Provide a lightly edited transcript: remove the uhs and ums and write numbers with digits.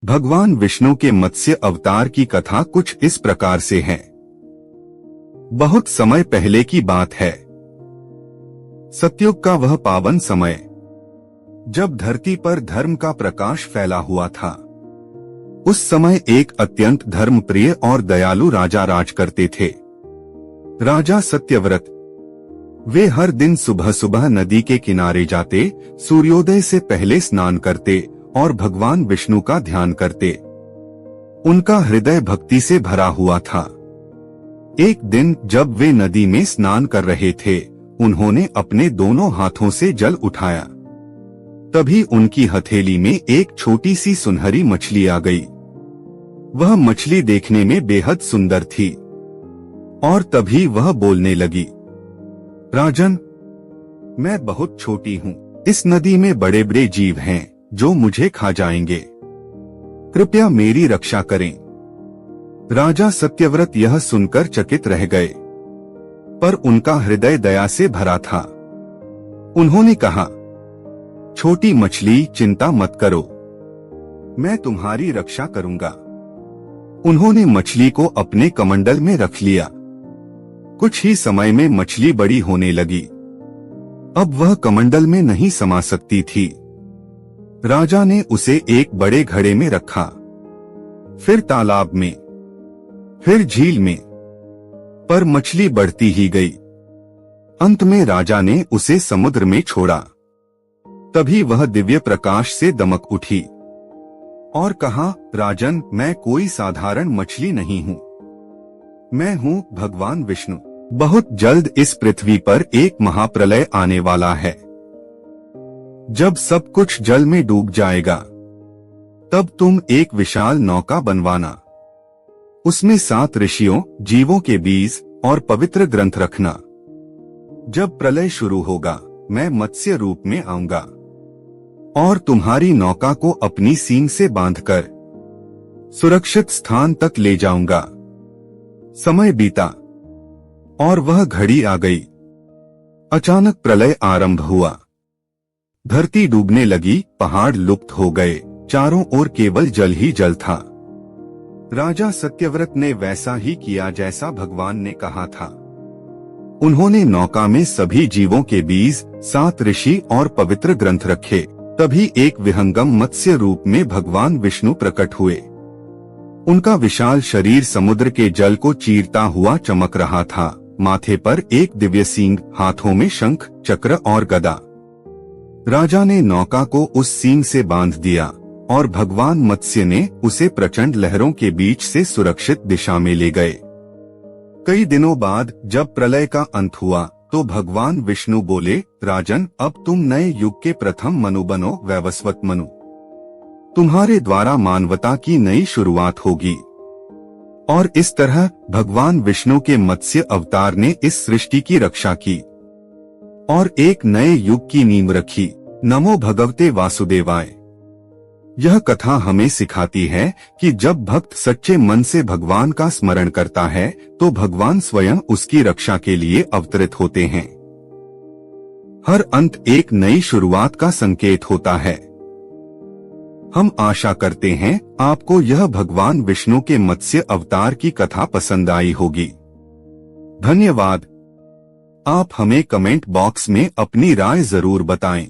भगवान विष्णु के मत्स्य अवतार की कथा कुछ इस प्रकार से है। बहुत समय पहले की बात है। सतयुग का वह पावन समय, जब धरती पर धर्म का प्रकाश फैला हुआ था। उस समय एक अत्यंत धर्मप्रिय और दयालु राजा राज करते थे। राजा सत्यव्रत। वे हर दिन सुबह सुबह नदी के किनारे जाते, सूर्योदय से पहले स्नान करते और भगवान विष्णु का ध्यान करते। उनका हृदय भक्ति से भरा हुआ था। एक दिन जब वे नदी में स्नान कर रहे थे, उन्होंने अपने दोनों हाथों से जल उठाया। तभी उनकी हथेली में एक छोटी सी सुनहरी मछली आ गई। वह मछली देखने में बेहद सुंदर थी और तभी वह बोलने लगी, राजन, मैं बहुत छोटी हूँ। इस नदी में बड़े बड़े जीव हैं जो मुझे खा जाएंगे। कृपया मेरी रक्षा करें। राजा सत्यव्रत यह सुनकर चकित रह गए, पर उनका हृदय दया से भरा था। उन्होंने कहा, छोटी मछली, चिंता मत करो, मैं तुम्हारी रक्षा करूंगा। उन्होंने मछली को अपने कमंडल में रख लिया। कुछ ही समय में मछली बड़ी होने लगी। अब वह कमंडल में नहीं समा सकती थी। राजा ने उसे एक बड़े घड़े में रखा, फिर तालाब में, फिर झील में, पर मछली बढ़ती ही गई। अंत में राजा ने उसे समुद्र में छोड़ा। तभी वह दिव्य प्रकाश से दमक उठी और कहा, राजन, मैं कोई साधारण मछली नहीं हूँ, मैं हूँ भगवान विष्णु। बहुत जल्द इस पृथ्वी पर एक महाप्रलय आने वाला है। जब सब कुछ जल में डूब जाएगा, तब तुम एक विशाल नौका बनवाना। उसमें 7 ऋषियों, जीवों के बीज और पवित्र ग्रंथ रखना। जब प्रलय शुरू होगा, मैं मत्स्य रूप में आऊंगा और तुम्हारी नौका को अपनी सींग से बांधकर सुरक्षित स्थान तक ले जाऊंगा। समय बीता और वह घड़ी आ गई। अचानक प्रलय आरंभ हुआ। धरती डूबने लगी, पहाड़ लुप्त हो गए, चारों ओर केवल जल ही जल था। राजा सत्यव्रत ने वैसा ही किया जैसा भगवान ने कहा था। उन्होंने नौका में सभी जीवों के बीज, 7 ऋषि और पवित्र ग्रंथ रखे। तभी एक विहंगम मत्स्य रूप में भगवान विष्णु प्रकट हुए। उनका विशाल शरीर समुद्र के जल को चीरता हुआ चमक रहा था। माथे पर एक दिव्य सींग, हाथों में शंख, चक्र और गदा। राजा ने नौका को उस सींग से बांध दिया और भगवान मत्स्य ने उसे प्रचंड लहरों के बीच से सुरक्षित दिशा में ले गए। कई दिनों बाद जब प्रलय का अंत हुआ, तो भगवान विष्णु बोले, राजन, अब तुम नए युग के प्रथम मनु बनो, वैवस्वत मनु। तुम्हारे द्वारा मानवता की नई शुरुआत होगी। और इस तरह भगवान विष्णु के मत्स्य अवतार ने इस सृष्टि की रक्षा की और एक नए युग की नींव रखी। नमो भगवते वासुदेवाय। यह कथा हमें सिखाती है कि जब भक्त सच्चे मन से भगवान का स्मरण करता है, तो भगवान स्वयं उसकी रक्षा के लिए अवतरित होते हैं। हर अंत एक नई शुरुआत का संकेत होता है। हम आशा करते हैं आपको यह भगवान विष्णु के मत्स्य अवतार की कथा पसंद आई होगी। धन्यवाद। आप हमें कमेंट बॉक्स में अपनी राय जरूर बताएं।